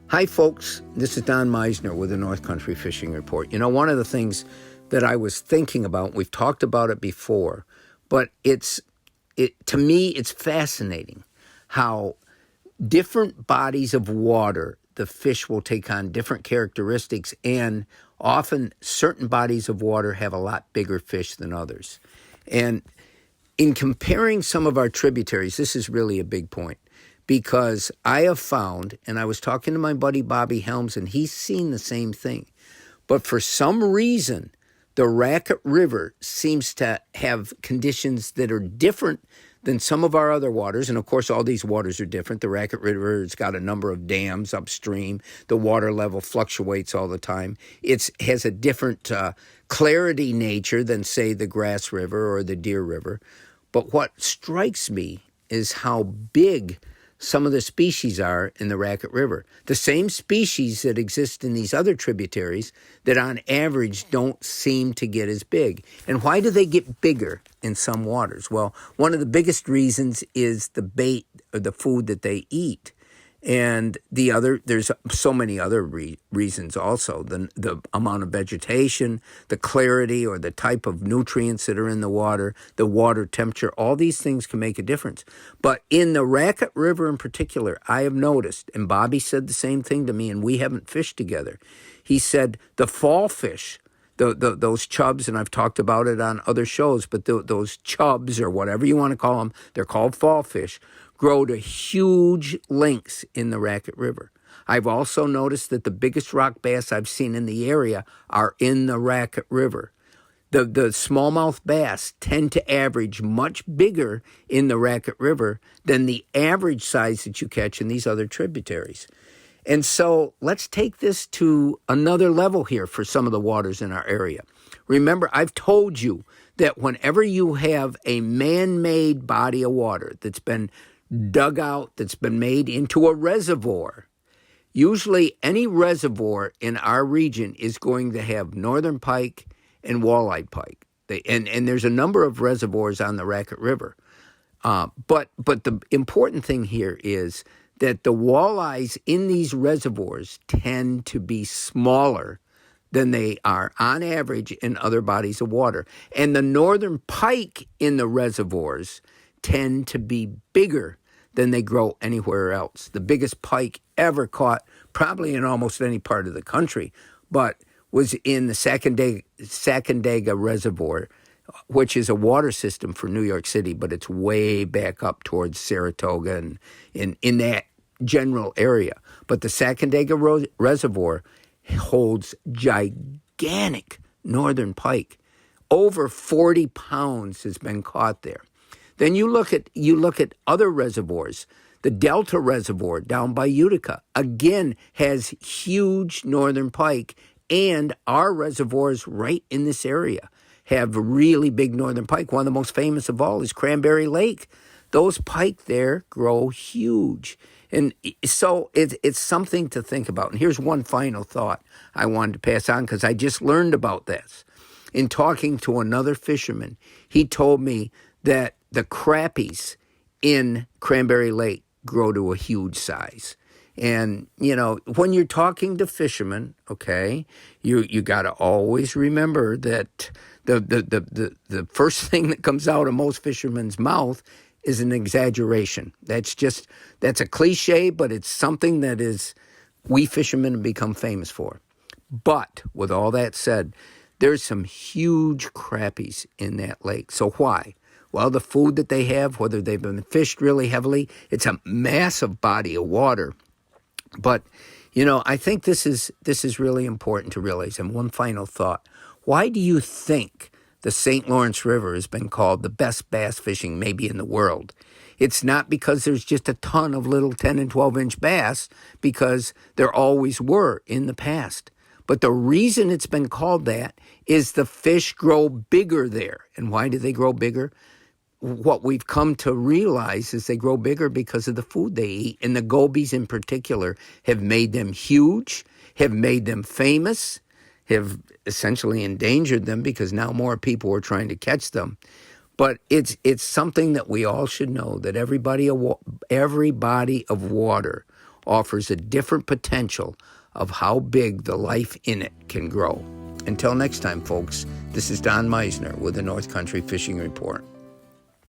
Hi, folks. This is Don Meisner with the North Country Fishing Report. You know, one of the things that I was thinking about, we've talked about it before, but to me, it's fascinating how different bodies of water, the fish will take on different characteristics, and often certain bodies of water have a lot bigger fish than others. And in comparing some of our tributaries, this is really a big point. Because I have found, and I was talking to my buddy Bobby Helms, and he's seen the same thing. But for some reason, the Raquette River seems to have conditions that are different than some of our other waters. And of course, all these waters are different. The Raquette River has got a number of dams upstream. The water level fluctuates all the time. It has a different clarity nature than, say, the Grass River or the Deer River. But what strikes me is how big some of the species are in the Raquette River. The same species that exist in these other tributaries that on average don't seem to get as big. And why do they get bigger in some waters? Well, one of the biggest reasons is the bait or the food that they eat. And there's so many other reasons also. The amount of vegetation, the clarity or the type of nutrients that are in the water temperature, all these things can make a difference. But in the Raquette River in particular, I have noticed, and Bobby said the same thing to me, and we haven't fished together. He said the fall fish, those chubs, and I've talked about it on other shows, but those chubs or whatever you want to call them, they're called fall fish, grow to huge lengths in the Raquette River. I've also noticed that the biggest rock bass I've seen in the area are in the Raquette River. The smallmouth bass tend to average much bigger in the Raquette River than the average size that you catch in these other tributaries. And so let's take this to another level here for some of the waters in our area. Remember, I've told you that whenever you have a man-made body of water that's been dug out, that's been made into a reservoir, usually any reservoir in our region is going to have northern pike and walleye pike. And there's a number of reservoirs on the Raquette River. But the important thing here is that the walleyes in these reservoirs tend to be smaller than they are on average in other bodies of water. And the northern pike in the reservoirs tend to be bigger than they grow anywhere else. The biggest pike ever caught, probably in almost any part of the country, but was in the Sacandaga Reservoir, which is a water system for New York City, but it's way back up towards Saratoga and in that general area. But the Sacandaga Reservoir holds gigantic northern pike. Over 40 pounds has been caught there. Then you look at other reservoirs. The Delta Reservoir down by Utica, again, has huge northern pike, and our reservoirs right in this area have really big northern pike. One of the most famous of all is Cranberry Lake. Those pike there grow huge. And so it's something to think about. And here's one final thought I wanted to pass on because I just learned about this. In talking to another fisherman, he told me that the crappies in Cranberry Lake grow to a huge size. And, you know, when you're talking to fishermen, okay, you got to always remember that the first thing that comes out of most fishermen's mouth is an exaggeration. That's a cliche, but it's something that we fishermen have become famous for. But with all that said, there's some huge crappies in that lake. So why? Well, the food that they have, whether they've been fished really heavily, it's a massive body of water. But, you know, I think this is really important to realize. And one final thought. Why do you think the St. Lawrence River has been called the best bass fishing maybe in the world? It's not because there's just a ton of little 10 and 12-inch bass, because there always were in the past. But the reason it's been called that is the fish grow bigger there. And why do they grow bigger? What we've come to realize is they grow bigger because of the food they eat. And the gobies in particular have made them huge, have made them famous, have essentially endangered them because now more people are trying to catch them. But it's something that we all should know, that every body of water, offers a different potential of how big the life in it can grow. Until next time, folks, this is Don Meisner with the North Country Fishing Report.